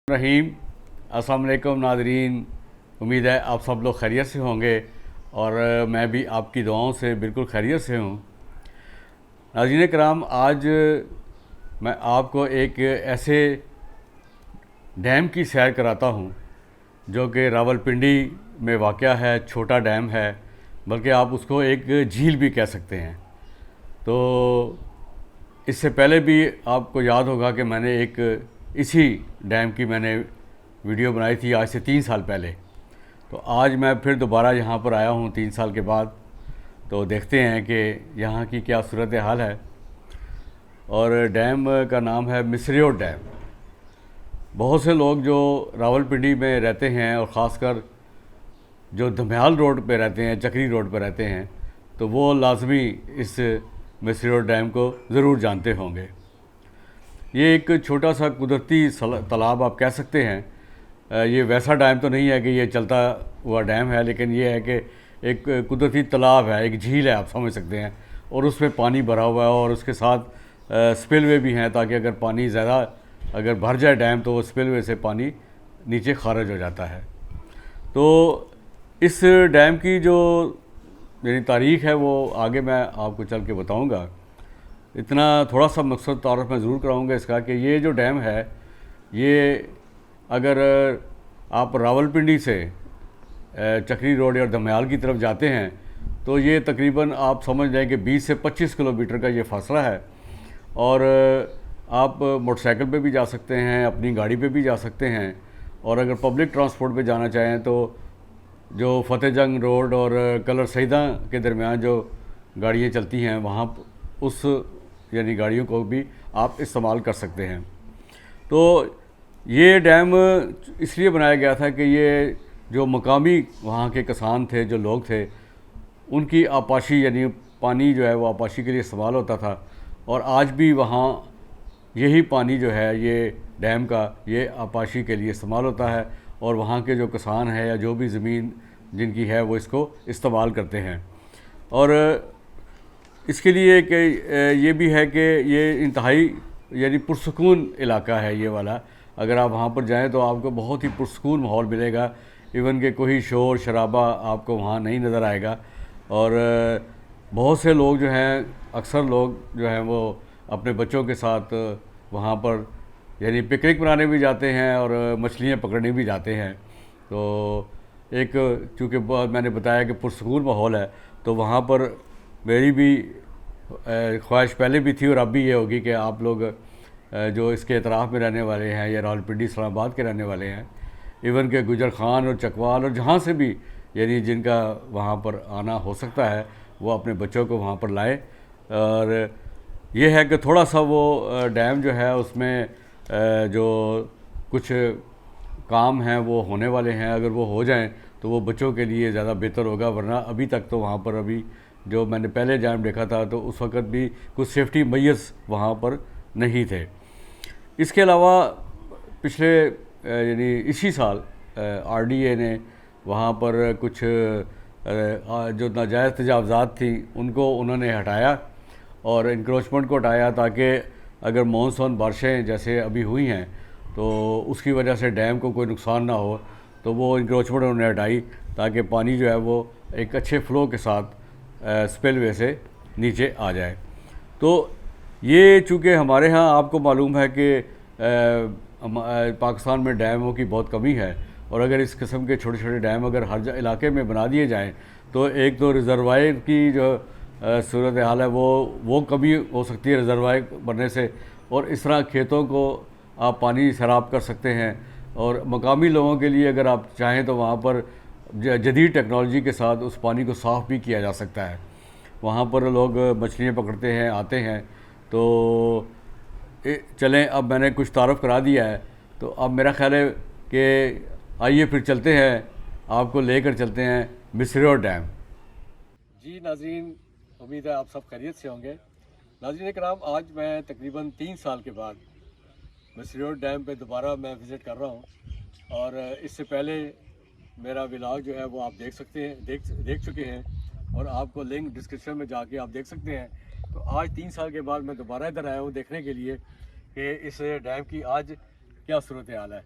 रहीम। अस्सलाम वालेकुम नाज़रीन, उम्मीद है आप सब लोग खैरियत से होंगे और मैं भी आपकी दुआओं से बिल्कुल खैरियत से हूँ। नाज़रीन कराम, आज मैं आपको एक ऐसे डैम की सैर कराता हूँ जो कि रावलपिंडी में वाक़या है। छोटा डैम है, बल्कि आप उसको एक झील भी कह सकते हैं। तो इससे पहले भी आपको याद होगा कि मैंने एक इसी डैम की मैंने वीडियो बनाई थी आज से 3 साल पहले। तो आज मैं फिर दोबारा यहाँ पर आया हूँ 3 साल के बाद। तो देखते हैं कि यहाँ की क्या सूरत हाल है। और डैम का नाम है मिसरियो डैम। बहुत से लोग जो रावलपिंडी में रहते हैं और ख़ासकर जो धम्याल रोड पे रहते हैं, चक्री रोड पे रहते हैं, तो वो लाजमी इस मिसरियो डैम को ज़रूर जानते होंगे। ये एक छोटा सा कुदरती तालाब आप कह सकते हैं। ये वैसा डैम तो नहीं है कि ये चलता हुआ डैम है, लेकिन ये है कि एक कुदरती तालाब है, एक झील है, आप समझ सकते हैं। और उसमें पानी भरा हुआ है और उसके साथ स्पिलवे भी हैं, ताकि अगर पानी ज़्यादा अगर भर जाए डैम तो वो स्पिलवे से पानी नीचे खारिज हो जाता है। तो इस डैम की जो मेरी तारीख़ है वो आगे मैं आपको चल के बताऊँगा। इतना थोड़ा सा मकसद तारुफ मैं ज़रूर कराऊँगा इसका कि ये जो डैम है, ये अगर आप रावलपिंडी से चक्री रोड और धम्याल की तरफ जाते हैं तो ये तकरीबन आप समझ लें कि 20 से 25 किलोमीटर का ये फासला है। और आप मोटरसाइकिल पे भी जा सकते हैं, अपनी गाड़ी पे भी जा सकते हैं। और अगर पब्लिक ट्रांसपोर्ट पे जाना चाहें तो जो फतेह जंग रोड और कलर सईदा के दरमियान जो गाड़ियाँ चलती हैं वहाँ उस यानी गाड़ियों को भी आप इस्तेमाल कर सकते हैं। तो ये डैम इसलिए बनाया गया था कि ये जो मकामी वहाँ के किसान थे, जो लोग थे, उनकी आपाशी यानी पानी जो है वो आपाशी के लिए इस्तेमाल होता था। और आज भी वहाँ यही पानी जो है ये डैम का ये आपाशी के लिए इस्तेमाल होता है। और वहाँ के जो किसान हैं या जो भी ज़मीन जिनकी है वो इसको इस्तेमाल करते हैं। और इसके लिए कि ये भी है कि ये इंतहाई यानी पुरसकून इलाका है ये वाला। अगर आप वहाँ पर जाएं तो आपको बहुत ही पुरसकून माहौल मिलेगा। इवन के कोई शोर शराबा आपको वहाँ नहीं नज़र आएगा। और बहुत से लोग जो हैं, अक्सर लोग जो हैं वो अपने बच्चों के साथ वहाँ पर यानी पिकनिक मनाने भी जाते हैं और मछलियाँ पकड़ने भी जाते हैं। तो एक चूँकि मैंने बताया कि पुरसकून माहौल है, तो वहाँ पर मेरी भी ख्वाहिश पहले भी थी और अब भी ये होगी कि आप लोग जो इसके अतराफ़ में रहने वाले हैं या रावलपिंडी इस्लामाबाद के रहने वाले हैं, इवन के गुजर खान और चकवाल और जहाँ से भी यानी जिनका वहाँ पर आना हो सकता है, वो अपने बच्चों को वहाँ पर लाए। और ये है कि थोड़ा सा वो डैम जो है उसमें जो कुछ काम हैं वो होने वाले हैं। अगर वो हो जाएं तो वो बच्चों के लिए ज़्यादा बेहतर होगा, वरना अभी तक तो वहाँ पर अभी जो मैंने पहले डैम देखा था तो उस वक़्त भी कुछ सेफ्टी मेजर्स वहाँ पर नहीं थे। इसके अलावा पिछले यानी इसी साल RDA ने वहाँ पर कुछ जो नाजायज़ तजावज़ात थी उनको उन्होंने हटाया और इंक्रोचमेंट को हटाया, ताकि अगर मानसून बारिशें जैसे अभी हुई हैं तो उसकी वजह से डैम को कोई नुकसान ना हो। तो वो इंक्रोचमेंट उन्होंने हटाई ताकि पानी जो है वो एक अच्छे फ़्लो के साथ स्पिलवे से नीचे आ जाए। तो ये चूँकि हमारे यहाँ आपको मालूम है कि पाकिस्तान में डैमों की बहुत कमी है। और अगर इस किस्म के छोटे छोटे डैम अगर हर इलाके में बना दिए जाएँ तो एक तो रिजर्वायर की जो सूरत हाल है वो कमी हो सकती है रिजर्वायर बनने से, और इस तरह खेतों को आप पानी सैराब कर सकते हैं। और मकामी लोगों के लिए अगर आप चाहें तो वहाँ पर जदीद टेक्नोलॉजी के साथ उस पानी को साफ़ भी किया जा सकता है। वहाँ पर लोग मछलियाँ पकड़ते हैं, आते हैं। तो चलें, अब मैंने कुछ तारुफ करा दिया है तो अब मेरा ख़्याल है कि आइए फिर चलते हैं, आपको लेकर चलते हैं मिसरियो डैम। जी नाज़रीन, उम्मीद है आप सब खैरियत से होंगे। नाज़रीन कराम, आज मैं तकरीबन 3 साल के बाद मिसरियो डैम पे दोबारा मैं विज़िट कर रहा हूँ। और इससे पहले मेरा व्लॉग जो है वो आप देख सकते हैं, देख चुके हैं, और आपको लिंक डिस्क्रिप्शन में जाके आप देख सकते हैं। तो आज 3 साल के बाद मैं दोबारा इधर आया हूँ देखने के लिए कि इस डैम की आज क्या सूरत हाल है।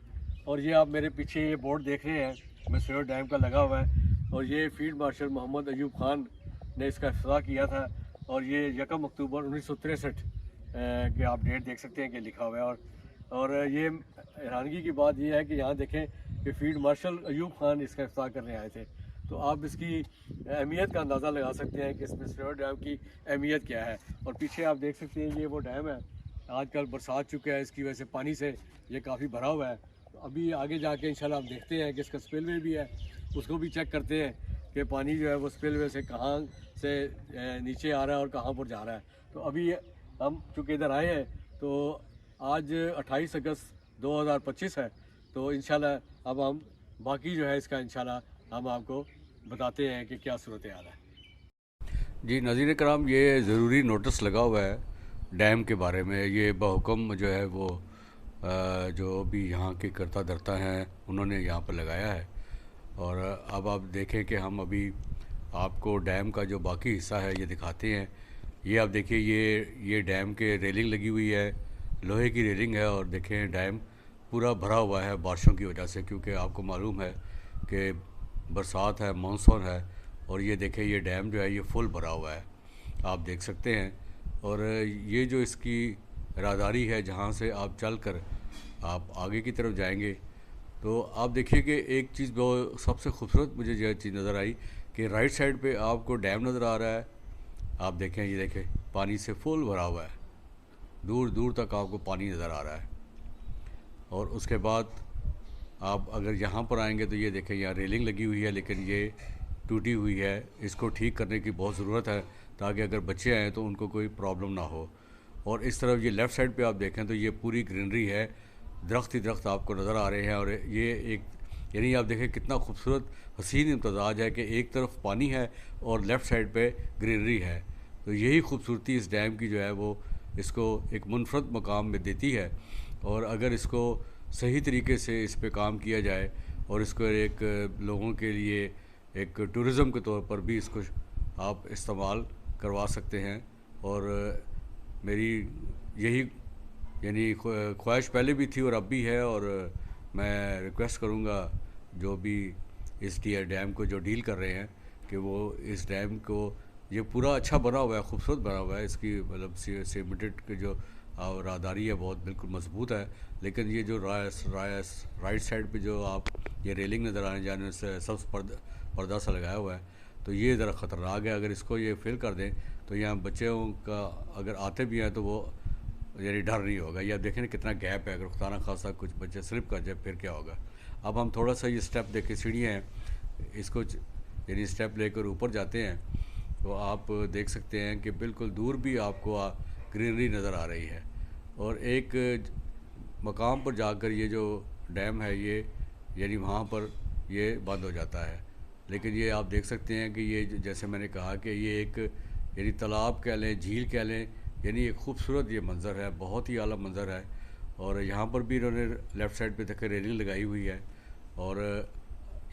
और ये आप मेरे पीछे ये बोर्ड देख रहे हैं, मिसरोड डैम का लगा हुआ है, और ये फील्ड मार्शल मोहम्मद अयूब खान ने इसका इफ्तिताह किया था। और ये 1 अक्टूबर 1963 के आप डेट देख सकते हैं कि लिखा हुआ है। और ये हैरानगी की बात यह है कि यहाँ देखें कि फील्ड मार्शल अयूब खान इसका इफ्तिताह करने आए थे। तो आप इसकी अहमियत का अंदाज़ा लगा सकते हैं कि इस मिसरोड डैम की अहमियत क्या है। और पीछे आप देख सकते हैं ये वो डैम है, आजकल बरसात चुका है, इसकी वजह से पानी से ये काफ़ी भरा हुआ है। तो अभी आगे जाके इंशाल्लाह हम देखते हैं कि इसका स्पिलवे भी है, उसको भी चेक करते हैं कि पानी जो है वो स्पिलवे से कहाँ से नीचे आ रहा है और कहाँ पर जा रहा है। तो अभी हम चूँकि इधर आए हैं, तो आज 28 अगस्त 2025 है, तो इंशाल्लाह अब हम बाकी जो है इसका इंशाल्लाह हम आपको बताते हैं कि क्या सूरत हाल है। जी नाज़रीन कराम, ये ज़रूरी नोटिस लगा हुआ है डैम के बारे में। ये बहुकम जो है वो जो भी यहाँ के करता धरता हैं उन्होंने यहाँ पर लगाया है। और अब आप देखें कि हम अभी आपको डैम का जो बाकी हिस्सा है ये दिखाते हैं। ये आप देखिए, ये डैम के रेलिंग लगी हुई है, लोहे की रेलिंग है। और देखें डैम पूरा भरा हुआ है बारिशों की वजह से, क्योंकि आपको मालूम है कि बरसात है, मानसून है। और ये देखें, ये डैम जो है ये फुल भरा हुआ है, आप देख सकते हैं। और ये जो इसकी राहदारी है जहाँ से आप चल कर आप आगे की तरफ जाएंगे, तो आप देखिए कि एक चीज़ बहुत सबसे खूबसूरत मुझे जो चीज़ नज़र आई कि राइट साइड पे आपको डैम नज़र आ रहा है। आप देखें, ये देखें पानी से फुल भरा हुआ है, दूर दूर तक आपको पानी नज़र आ रहा है। और उसके बाद आप अगर यहाँ पर आएंगे तो ये देखें, यहाँ रेलिंग लगी हुई है लेकिन ये टूटी हुई है। इसको ठीक करने की बहुत ज़रूरत है ताकि अगर बच्चे आएँ तो उनको कोई प्रॉब्लम ना हो। और इस तरफ ये लेफ़्ट साइड पे आप देखें तो ये पूरी ग्रीनरी है, दरख्त ही दरख्त आपको नज़र आ रहे हैं। और ये एक यानी आप देखें कितना खूबसूरत हसीन इम्तजाज है कि एक तरफ पानी है और लेफ़्ट साइड पे ग्रीनरी है। तो यही खूबसूरती इस डैम की जो है वो इसको एक मुनफरद मकाम में देती है। और अगर इसको सही तरीके से इस पे काम किया जाए और इसको एक लोगों के लिए एक टूरिज़म के तौर पर भी इसको आप इस्तेमाल करवा सकते हैं। और मेरी यही यानी ख्वाहिश पहले भी थी और अब भी है। और मैं रिक्वेस्ट करूँगा जो भी इस डैम को जो डील कर रहे हैं कि वो इस डैम को, ये पूरा अच्छा बना हुआ है, खूबसूरत बना हुआ है, इसकी मतलब सीमेंटेड की जो राहदारी है बहुत बिल्कुल मजबूत है। लेकिन ये जो राइट साइड पे जो आप ये रेलिंग नज़र आने जाने से सब पर्दा सा लगाया हुआ है, तो ये ज़रा ख़तरनाक है। अगर इसको ये फिल कर दें तो यहाँ बच्चों का अगर आते भी हैं तो वो यानी डर नहीं होगा। ये आप देखें ना कितना गैप है, अगर खुदा ना खासा कुछ बच्चे स्लिप कर जाए फिर क्या होगा। अब हम थोड़ा सा ये स्टेप देखें, सीढ़ियाँ हैं, इसको यानी स्टेप लेकर ऊपर जाते हैं तो आप देख सकते हैं कि बिल्कुल दूर भी आपको ग्रीनरी नज़र आ रही है। और एक मकाम पर जाकर ये जो डैम है ये यानी वहाँ पर ये बंद हो जाता है। लेकिन ये आप देख सकते हैं कि ये जैसे मैंने कहा कि ये एक यानी तालाब कह लें, झील कह लें, यानी एक खूबसूरत ये मंज़र है, बहुत ही आला मंज़र है। और यहाँ पर भी इन्होंने लेफ़्ट साइड पे देखें रेलिंग लगाई हुई है। और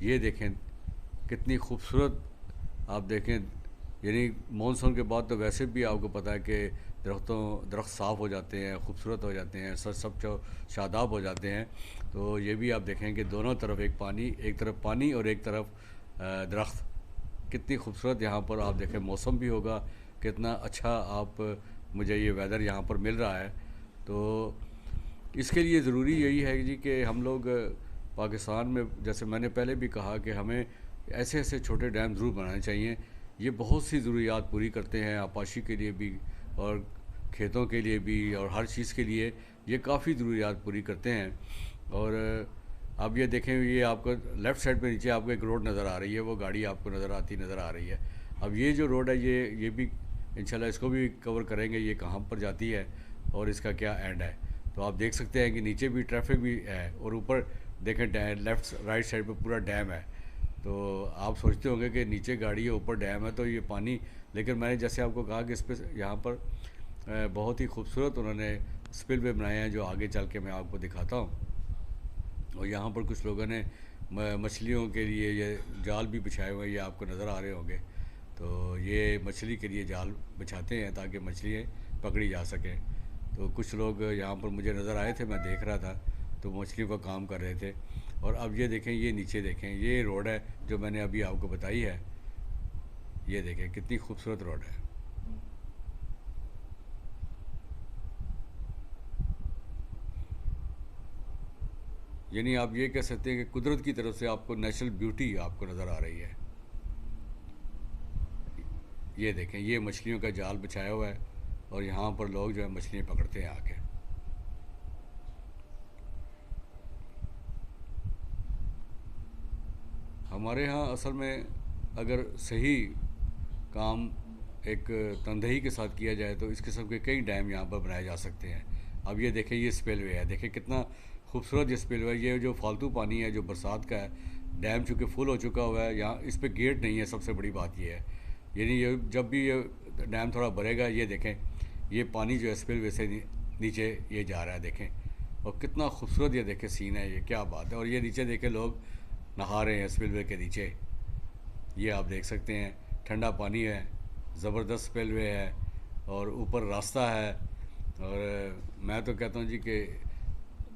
ये देखें कितनी खूबसूरत, आप देखें यानी मानसून के बाद तो वैसे भी आपको पता है कि दरख्त साफ़ हो जाते हैं, खूबसूरत हो जाते हैं, सब शादाब हो जाते हैं। तो ये भी आप देखें कि दोनों तरफ एक तरफ पानी और एक तरफ दरख्त, कितनी खूबसूरत यहाँ पर आप देखें मौसम भी होगा, कितना अच्छा आप मुझे ये वेदर यहाँ पर मिल रहा है। तो इसके लिए ज़रूरी यही है जी कि हम लोग पाकिस्तान में, जैसे मैंने पहले भी कहा कि हमें ऐसे ऐसे छोटे डैम ज़रूर बनाने चाहिए। ये बहुत सी ज़रूरियात पूरी करते हैं, आपाशी के लिए भी और खेतों के लिए भी और हर चीज़ के लिए ये काफ़ी ज़रूरियात पूरी करते हैं। और अब ये देखें, ये आपको लेफ़्ट साइड पे नीचे आपको एक रोड नज़र आ रही है, वो गाड़ी आपको नज़र आ रही है। अब ये जो रोड है ये भी इंशाल्लाह इसको भी कवर करेंगे, ये कहाँ पर जाती है और इसका क्या एंड है। तो आप देख सकते हैं कि नीचे भी ट्रैफिक भी है और ऊपर देखें लेफ़्ट राइट साइड पे पूरा डैम है। तो आप सोचते होंगे कि नीचे गाड़ी है ऊपर डैम है तो ये पानी, लेकिन मैंने जैसे आपको कहा कि इस पर यहाँ पर बहुत ही खूबसूरत उन्होंने स्पिलवे बनाए हैं जो आगे चल के मैं आपको दिखाता हूँ। और यहाँ पर कुछ लोगों ने मछलियों के लिए ये जाल भी बिछाए हुए हैं, ये आपको नज़र आ रहे होंगे। तो ये मछली के लिए जाल बिछाते हैं ताकि मछलियाँ पकड़ी जा सकें। तो कुछ लोग यहाँ पर मुझे नज़र आए थे, मैं देख रहा था। तो मछलियों का काम कर रहे थे। और अब ये देखें, ये नीचे देखें, ये रोड है जो मैंने अभी आपको बताई है। ये देखें कितनी खूबसूरत रोड है। यानी आप ये कह सकते हैं कि कुदरत की तरफ से आपको नेचुरल ब्यूटी आपको नज़र आ रही है। ये देखें, ये मछलियों का जाल बिछाया हुआ है और यहाँ पर लोग जो है मछलियाँ पकड़ते हैं आके। हमारे यहाँ असल में अगर सही काम एक तनदेही के साथ किया जाए तो इस किस्म के कई डैम यहाँ पर बनाए जा सकते हैं। अब ये देखें, ये स्पिलवे है, देखें कितना खूबसूरत ये स्पिलवे है। ये जो फालतू पानी है जो बरसात का है, डैम चूँकि फुल हो चुका हुआ है, यहाँ इस पर गेट नहीं है। सबसे बड़ी बात ये है, यानी ये जब भी ये डैम थोड़ा भरेगा, ये देखें ये पानी जो है स्पिलवे से नीचे ये जा रहा है, देखें। और कितना खूबसूरत ये देखें सीन है, ये क्या बात है। और ये नीचे देखें लोग नहा रहे हैं स्पिलवे के नीचे, ये आप देख सकते हैं। ठंडा पानी है, ज़बरदस्त स्पिलवे है और ऊपर रास्ता है। और मैं तो कहता हूँ जी कि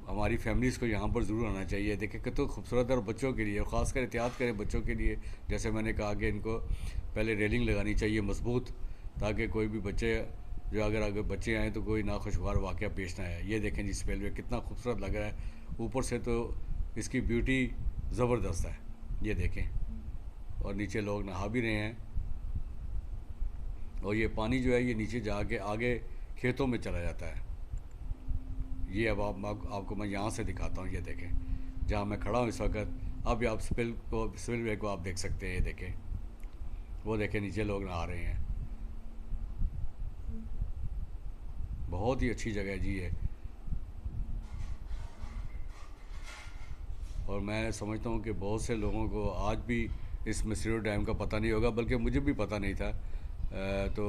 हमारी फैमिलीज़ को यहाँ पर ज़रूर आना चाहिए। देखें कितना खूबसूरत है। और बच्चों के लिए ख़ासकर एहतियात करें, बच्चों के लिए जैसे मैंने कहा कि इनको पहले रेलिंग लगानी चाहिए मजबूत, ताकि कोई भी बच्चे जो अगर बच्चे आएँ तो कोई नाखुशगवार वाक़या पेश ना आए। ये देखें जी स्पिलवे कितना खूबसूरत लग रहा है ऊपर से, तो इसकी ब्यूटी ज़बरदस्त है। ये देखें, और नीचे लोग नहा भी रहे हैं। और ये पानी जो है ये नीचे जाके आगे खेतों में चला जाता है। ये अब आपको मैं यहाँ से दिखाता हूँ। ये देखें जहाँ मैं खड़ा हूँ इस वक्त, अब आप स्पिलवे को आप देख सकते हैं। ये देखें, वो देखें नीचे लोग नहा रहे हैं। बहुत ही अच्छी जगह है जी ये। और मैं समझता हूँ कि बहुत से लोगों को आज भी इस मिसरीओ डैम का पता नहीं होगा, बल्कि मुझे भी पता नहीं था। तो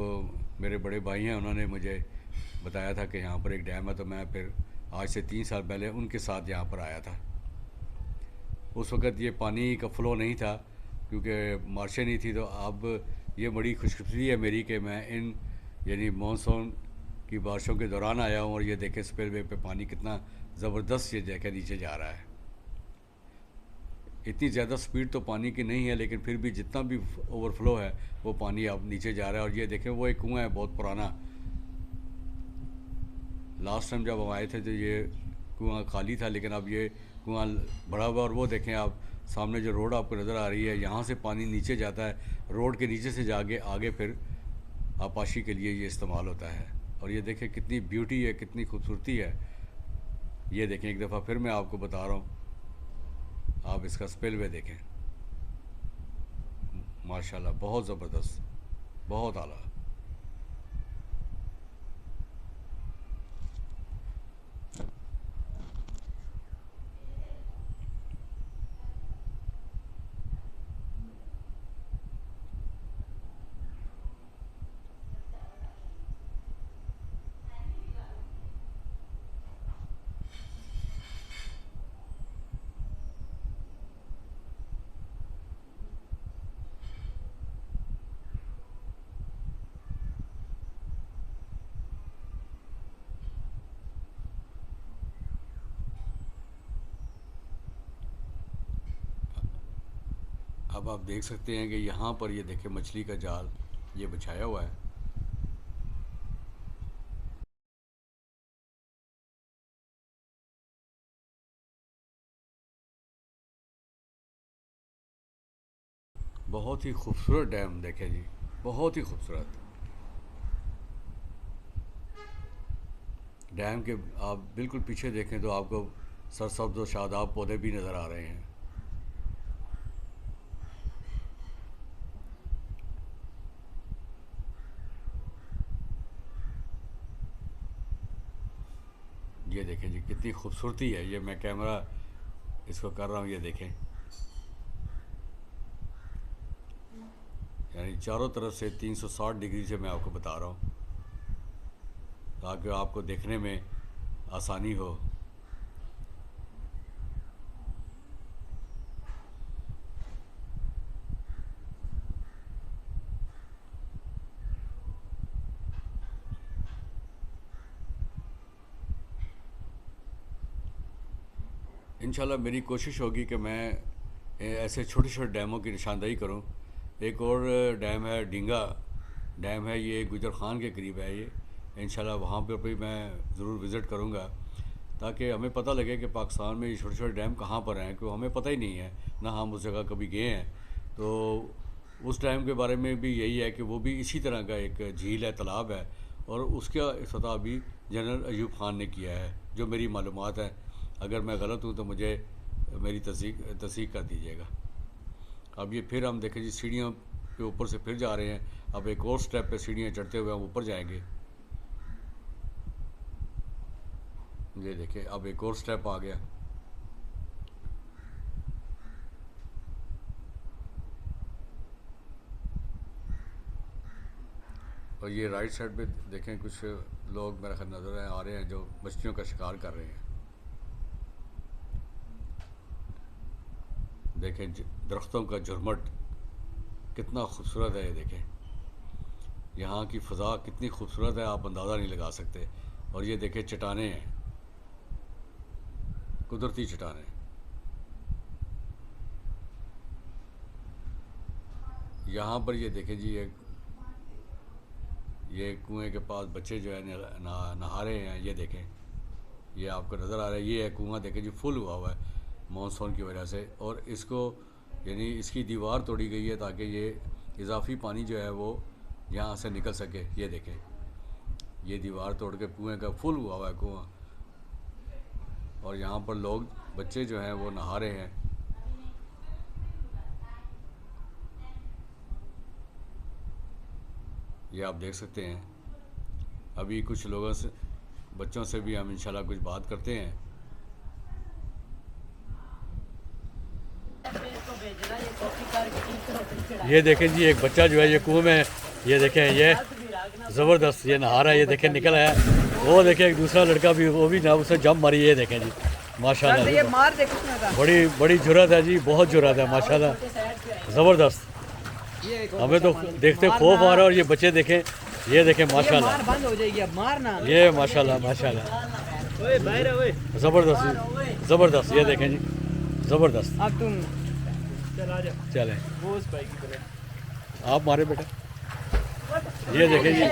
मेरे बड़े भाई हैं, उन्होंने मुझे बताया था कि यहाँ पर एक डैम है, तो मैं फिर आज से 3 साल पहले उनके साथ यहाँ पर आया था। उस वक़्त ये पानी का फ़्लो नहीं था क्योंकि मार्शें नहीं थी। तो अब ये बड़ी खुशकिस्मती है मेरी कि मैं इन यानी मानसून की बारिशों के दौरान आया हूँ। और ये देखें स्पिलवे पे पानी कितना ज़बरदस्त ये देखें नीचे जा रहा है। इतनी ज़्यादा स्पीड तो पानी की नहीं है, लेकिन फिर भी जितना भी ओवरफ्लो है वो पानी अब नीचे जा रहा है। और ये देखें, वो एक कुआँ है बहुत पुराना। लास्ट टाइम जब हम आए थे तो ये कुआँ खाली था, लेकिन अब ये कुआँ बड़ा हुआ। और वो देखें आप सामने जो रोड आपको नज़र आ रही है, यहाँ से पानी नीचे जाता है, रोड के नीचे से जाके आगे फिर आपाशी के लिए ये इस्तेमाल होता है। और ये देखें कितनी ब्यूटी है, कितनी खूबसूरती है। ये देखें, एक दफ़ा फिर मैं आपको बता रहा हूँ, आप इसका स्पिलवे देखें, माशाल्लाह बहुत ज़बरदस्त, बहुत आला। अब आप देख सकते हैं कि यहाँ पर ये देखें मछली का जाल ये बिछाया हुआ है। बहुत ही खूबसूरत डैम देखें जी, बहुत ही खूबसूरत डैम के। आप बिल्कुल पीछे देखें तो आपको सरसब्ज़ और शादाब पौधे भी नज़र आ रहे हैं। ये देखें जी कितनी खूबसूरती है। ये मैं कैमरा इसको कर रहा हूँ, ये देखें, यानी चारों तरफ से 360 डिग्री से मैं आपको बता रहा हूँ ताकि आपको देखने में आसानी हो। इंशाल्लाह मेरी कोशिश होगी कि मैं ऐसे छोटे छोटे डैमों की निशानदेही करूं। एक और डैम है डींगा डैम है, ये गुजर खान के करीब है ये। इंशाल्लाह वहाँ पर भी मैं ज़रूर विज़िट करूँगा ताकि हमें पता लगे कि पाकिस्तान में ये छोटे छोटे डैम कहाँ पर हैं, क्योंकि हमें पता ही नहीं है, ना हम उस जगह कभी गए हैं। तो उस डैम के बारे में भी यही है कि वो भी इसी तरह का एक झील है, तालाब है, और उसका इफ्तिताह भी जनरल अयूब खान ने किया है, जो मेरी मालूमात है। अगर मैं गलत हूँ तो मुझे मेरी तस्दीक कर दीजिएगा। अब ये फिर हम देखें जी सीढ़ियों के ऊपर से फिर जा रहे हैं। अब एक और स्टेप पे सीढ़ियाँ चढ़ते हुए हम ऊपर जाएंगे। ये देखिए अब एक और स्टेप आ गया। और ये राइट साइड पे देखें कुछ लोग मेरे ख्याल नज़र आ रहे हैं जो मछलियों का शिकार कर रहे हैं। देखें दरख्तों का झुरमट कितना खूबसूरत है, ये देखें यहाँ की फ़ज़ा कितनी खूबसूरत है, आप अंदाज़ा नहीं लगा सकते। और ये देखें चट्टानें हैं, कुदरती चट्टानें। यहाँ पर ये देखें जी ये कुएं के पास बच्चे जो है नहा रहे हैं। ये देखें ये आपको नज़र आ रहा है, ये है कुआं, देखें जी फुल हुआ है मानसून की वजह से। और इसको यानी इसकी दीवार तोड़ी गई है ताकि ये इजाफी पानी जो है वो यहाँ से निकल सके। ये देखें ये दीवार तोड़ के कुएं का फुल हुआ है कुआं, और यहाँ पर लोग बच्चे जो हैं वो नहा रहे हैं। ये आप देख सकते हैं। अभी कुछ लोगों से बच्चों से भी हम इंशाल्लाह कुछ बात करते हैं। ये देखें जी एक बच्चा जो है ये कुएं में, ये देखें ये ज़बरदस्त ये नहा रहा है। ये देखें निकल आया। वो देखें एक दूसरा लड़का भी, वो भी ना उसने जंप मारी। ये देखें जी माशाल्लाह, ये मार देखो बड़ी बड़ी जुर्रत है जी, बहुत जुर्रत है माशाल्लाह, ज़बरदस्त। हमें तो देखते खौफ आ रहा है। और ये बच्चे देखें, ये देखें माशाल्लाह, बंद हो जाएगी अब मारना। ये माशाल्लाह माशाल्लाह ज़बरदस्त ज़बरदस्त। ये देखें जी ज़बरदस्त। अब तुम चलें आप मारे बेटा। ये देखें जी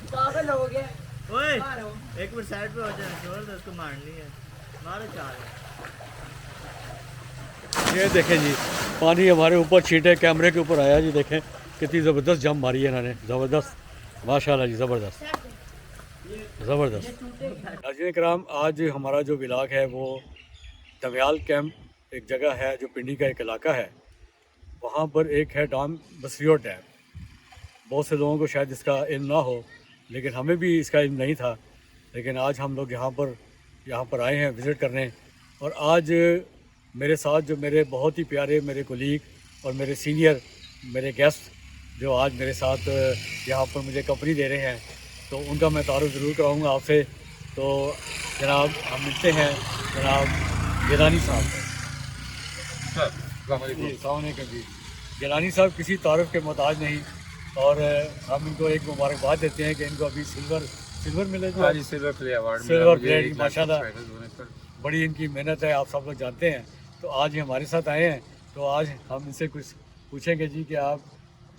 पागल हो गया। ओए एक मिनट साइड पे हो जाए, जबरदस्त को मारनी है, मारो चार। ये देखें जी पानी हमारे ऊपर छींटे कैमरे के ऊपर आया जी। देखें कितनी ज़बरदस्त जंप मारी है इन्होंने, ज़बरदस्त माशाल्लाह जी, ज़बरदस्त ज़बरदस्त। नाज़रीन कराम आज हमारा जो व्लॉग है वो दमयाल कैंप एक जगह है जो पिंडी का एक इलाका है, वहाँ पर एक है डैम बसरियोट डैम। बहुत से लोगों को शायद इसका इल्म ना हो, लेकिन हमें भी इसका इल्म नहीं था। लेकिन आज हम लोग यहाँ पर आए हैं विज़िट करने। और आज मेरे साथ जो मेरे बहुत ही प्यारे मेरे कोलीग और मेरे सीनियर मेरे गेस्ट जो आज मेरे साथ यहाँ पर मुझे कंपनी दे रहे हैं, तो उनका मैं तारुफ ज़रूर कराऊँगा आपसे। तो जनाब हम मिलते हैं जनाब गिलानी साहब से। जी गिलानी साहब किसी तारुफ के मोहताज नहीं, और हम इनको एक मुबारकबाद देते हैं कि इनको अभी सिल्वर मिले जो जी silver play award silver plate माशाल्लाह, बड़ी इनकी मेहनत है, आप सब लोग जानते हैं। तो आज ये हमारे साथ आए हैं, तो आज हम इनसे कुछ पूछेंगे जी कि आप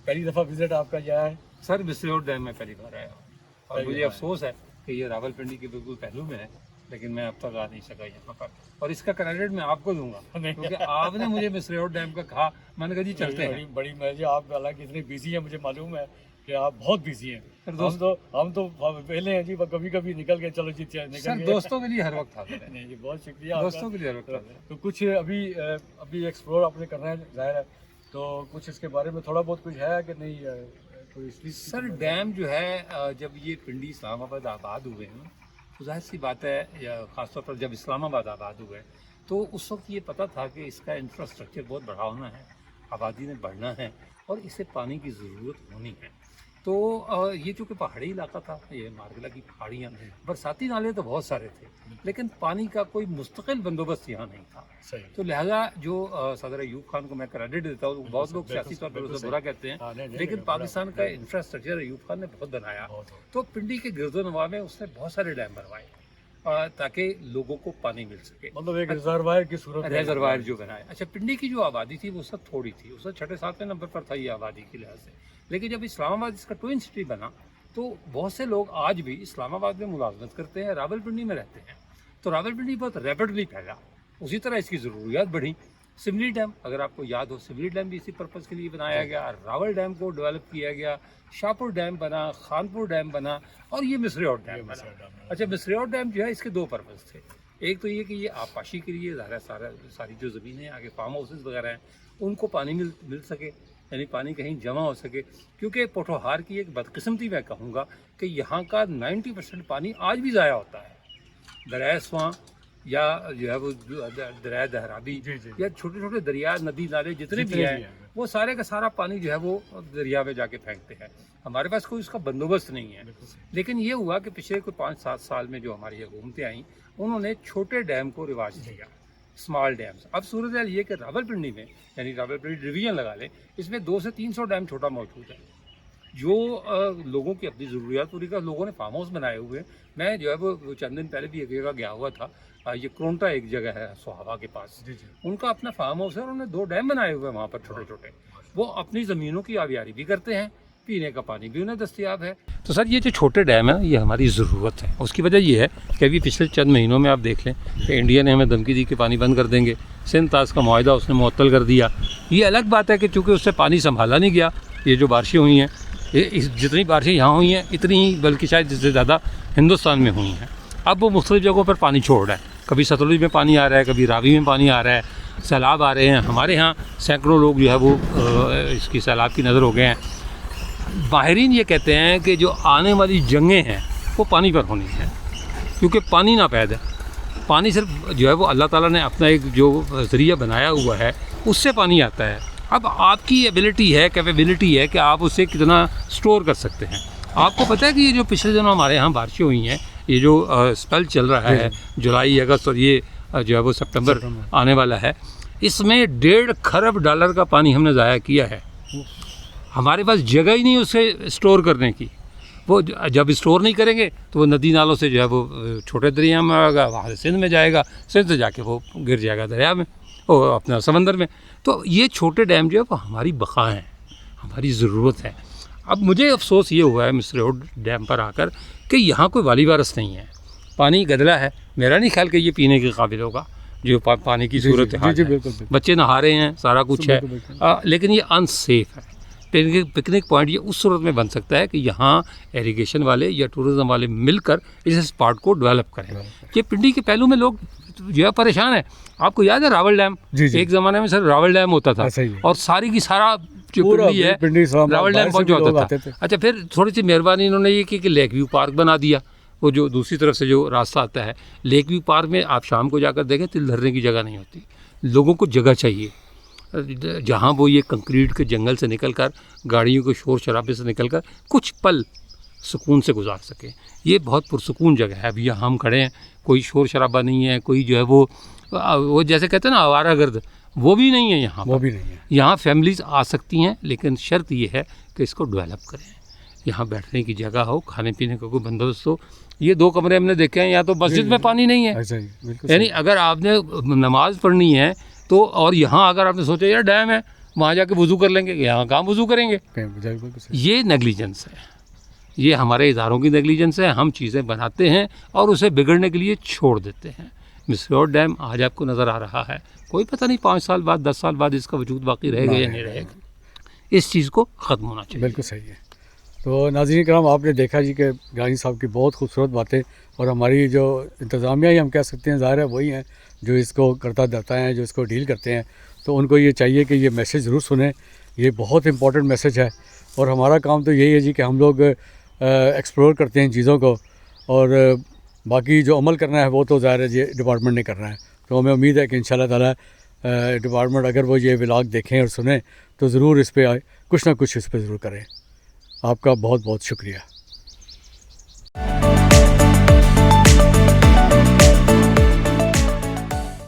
पहली दफ़ा विज़िट आपका क्या है? सर बसरियोट डैम में पहली बार आया और पहली मुझे बार। अफसोस है कि ये रावलपिंडी के बिल्कुल पहलू में है, लेकिन मैं अब तक आ नहीं सका यहाँ पर। और इसका क्रेडिट मैं आपको दूंगा क्योंकि आपने मुझे बसरियोट डैम का कहा, मैंने कहा जी चलते हैं। बड़ी मर्जी। आप हालांकि इतने बिजी हैं, मुझे मालूम है कि आप बहुत बिजी हैं। हम तो पहले हैं जी, पहले कभी निकल के चलो जी निकल सर गए। दोस्तों के लिए हर वक्त हाजिर है, नहीं जी बहुत शुक्रिया दोस्तों के लिए हर वक्त आपका। हाजिर है। तो कुछ अभी एक्सप्लोर आपने करना है जाहिर है, तो कुछ इसके बारे में थोड़ा बहुत कुछ है कि नहीं कोई इसलिए? सर डैम जो है जब ये पिंडी इस्लामाबाद आबाद हुए हैं तो जाहिर सी बात है, या ख़ासतौर पर जब इस्लामाबाद आबाद हुए तो उस वक्त ये पता था कि इसका इंफ्रास्ट्रक्चर बहुत बढ़ाना है, आबादी ने बढ़ना है और इसे पानी की ज़रूरत होनी है। तो ये चूँकि पहाड़ी इलाका था, ये मारगला की पहाड़ियाँ, बरसाती नाले तो बहुत सारे थे लेकिन पानी का कोई मुस्तकिल बंदोबस्त यहाँ नहीं था। सही। तो लिहाजा जो सदर अयूब खान को मैं क्रेडिट देता हूँ, बहुत लोग सियासी तौर पर उसे बुरा कहते हैं, लेकिन पाकिस्तान का इंफ्रास्ट्रक्चर अयूब खान ने बहुत बनाया। तो पिंडी के गिरदो नवा में उसने बहुत सारे डैम बनवाए ताकि लोगों को पानी मिल सके। मतलब एक रिजर्वायर की सूरत में रिजर्वायर जो बनाए। अच्छा, पिंडी की जो आबादी थी वो सब थोड़ी थी, उस वक्त 6-7वें नंबर पर था ये आबादी के लिहाज से। लेकिन जब इस्लामाबाद इसका ट्विन सिटी बना तो बहुत से लोग आज भी इस्लामाबाद में मुलाजमत करते हैं, रावलपिंडी में रहते हैं। तो रावलपिंडी बहुत रैपिडली फैला, उसी तरह इसकी ज़रूरियात बढ़ी। सिमली डैम, अगर आपको याद हो, सिमली डैम भी इसी पर्पज़ के लिए बनाया गया। रावल डैम को डेवलप किया गया, शाहपुर डैम बना, खानपुर डैम बना और ये मिसरियोट डैम बना। अच्छा, मिसरियोट डैम जो है इसके दो पर्पज़ थे। एक तो ये कि ये आबपाशी के लिए सारी जो ज़मीनें आगे फार्म हाउसेस वगैरह हैं उनको पानी मिल सके, यानी पानी कहीं जमा हो सके। क्योंकि पोठोहार की एक बदकिस्मती मैं कहूँगा कि यहाँ का 90% पानी आज भी ज़ाया होता है। दरिया स्वां या जो है वो दरिया दहराबी या छोटे छोटे दरिया नदी नाले जितने भी हैं वो सारे का सारा पानी जो है वो दरिया में जाके फेंकते हैं। हमारे पास कोई उसका बंदोबस्त नहीं है। लेकिन ये हुआ कि पिछले कोई 5-7 साल में जो हमारी हुकूमतें आई उन्होंने छोटे डैम को रिवाज दिया, स्मॉल डैम्स। अब सूरत हाल ये कि रावलपिंडी में, यानी रावलपिंडी डिवीजन लगा लें, इसमें 200 से 300 डैम छोटा मौजूद है जो लोगों की अपनी ज़रूरियात पूरी कर। लोगों ने फार्म हाउस बनाए हुए हैं। मैं जो है वो चंद दिन पहले भी एक जगह गया हुआ था, ये क्रोंटा एक जगह है सोहावा के पास, उनका अपना फार्म हाउस है और उन्होंने 2 डैम बनाए हुए हैं वहाँ पर छोटे छोटे। वो अपनी ज़मीनों की आबियारी भी करते हैं, पीने का पानी भी उन्हें दस्तयाब है। तो सर ये जो छोटे डैम है ये हमारी ज़रूरत है। उसकी वजह ये है कि अभी पिछले चंद महीनों में आप देख लें कि इंडिया ने हमें धमकी दी कि पानी बंद कर देंगे। सिंध ताज का मुआहदा उसने मुअत्तल कर दिया। ये अलग बात है कि चूँकि उससे पानी संभाला नहीं गया, ये जो बारिशें हुई हैं, जितनी बारिशें यहाँ हुई हैं इतनी ही बल्कि शायद जिससे ज़्यादा हिंदुस्तान में हुई हैं। अब वो मुख्तलिफ़ जगहों पर पानी छोड़ रहा है, कभी सतलुज में पानी आ रहा है, कभी रावी में पानी आ रहा है, सैलाब आ रहे हैं। हमारे यहाँ सैकड़ों लोग जो है वो इसकी सैलाब की नज़र हो गए हैं। माहिरीन ये कहते हैं कि जो आने वाली जंगें हैं वो पानी पर होनी है, क्योंकि पानी नापैद है। पानी सिर्फ जो है वो अल्लाह ताला ने अपना एक जो ज़रिया बनाया हुआ है उससे पानी आता है। अब आपकी एबिलिटी है, कैपेबिलिटी है कि आप उसे कितना स्टोर कर सकते हैं। आपको पता है कि ये जो पिछले दिनों हमारे यहाँ बारिशें हुई हैं, ये जो स्पेल चल रहा है जुलाई अगस्त और ये जो है वो सितंबर आने वाला है, इसमें $1.5 खरब का पानी हमने ज़ाया किया है। हमारे पास जगह ही नहीं उसे स्टोर करने की। वो जब स्टोर नहीं करेंगे तो वो नदी नालों से जो है वो छोटे दरिया में आएगा, वहाँ से सिंध में जाएगा, सिंध से जाके वो गिर जाएगा दरिया में, वो अपना समंदर में। तो ये छोटे डैम जो है वो हमारी बका हैं, हमारी ज़रूरत है। अब मुझे अफसोस ये हुआ है मिसरियोट डैम पर आकर कि यहाँ कोई वाली वारस नहीं है। पानी गदला है, मेरा नहीं ख्याल कि ये पीने के काबिल होगा जो पानी की सूरत है। बच्चे नहा रहे हैं, सारा कुछ है, लेकिन ये अनसेफ है। पिकनिक पॉइंट ये उस सूरत में बन सकता है कि यहाँ इरिगेशन वाले या टूरिज़म वाले मिलकर इस स्पॉट को डेवलप करें। ये पिंडी के पहलू में लोग जो है परेशान है। आपको याद है रावल डैम? एक ज़माने में सर रावल डैम होता था और सारी की सारा जो पिंडी है रावल डैम पहुँचा होता था। अच्छा, फिर थोड़ी सी मेहरबानी इन्होंने ये की कि लेक व्यू पार्क बना दिया। वो जो दूसरी तरफ से जो रास्ता आता है लेक व्यू पार्क में, आप शाम को जाकर देखें तिल धरने की जगह नहीं होती। लोगों को जगह चाहिए जहाँ वो ये कंक्रीट के जंगल से निकलकर, गाड़ियों के शोर शराबे से निकलकर कुछ पल सुकून से गुजार सकें। ये बहुत पुरसुकून जगह है। अभी यहाँ हम खड़े हैं, कोई शोर शराबा नहीं है, कोई जो है वो जैसे कहते हैं ना आवारागर्द, वो भी नहीं है यहाँ। वो भी नहीं है। यहाँ फैमिलीज़ आ सकती हैं, लेकिन शर्त ये है कि इसको डेवलप करें। यहाँ बैठने की जगह हो, खाने पीने का कोई बंदोबस्त हो। ये 2 कमरे हमने देखे हैं, यहाँ तो मस्जिद में पानी नहीं है। यानी अगर आपने नमाज पढ़नी है तो, और यहाँ अगर आपने सोचा यार डैम है वहाँ जाके वज़ू कर लेंगे, यहाँ कहाँ वज़ू करेंगे? ये नेग्लिजेंस है, ये हमारे इदारों की नेग्लिजेंस है। हम चीज़ें बनाते हैं और उसे बिगड़ने के लिए छोड़ देते हैं। मिसरियोट डैम आज आपको नज़र आ रहा है, कोई पता नहीं 5 साल बाद 10 साल बाद इसका वजूद बाकी रहेगा या नहीं रहेगा। इस चीज़ को ख़त्म होना चाहिए। बिल्कुल सही है। तो नाज़रीन किराम, आपने देखा जी कि गानी साहब की बहुत खूबसूरत बातें, और हमारी जो इंतज़ामिया ही हम कह सकते हैं, ज़ाहिर है वही हैं जो इसको करता धरता हैं, जो इसको डील करते हैं। तो उनको ये चाहिए कि ये मैसेज ज़रूर सुने, ये बहुत इंपॉर्टेंट मैसेज है। और हमारा काम तो यही है जी कि हम लोग एक्सप्लोर करते हैं चीज़ों को, और बाकी जो अमल करना है वो तो ज़ाहिर है जी डिपार्टमेंट ने करना है। तो हमें उम्मीद है कि इंशाल्लाह ताला डिपार्टमेंट अगर वो ये व्लॉग देखें और सुने तो ज़रूर इस पर कुछ ना कुछ इस पर ज़रूर करें। आपका बहुत बहुत शुक्रिया।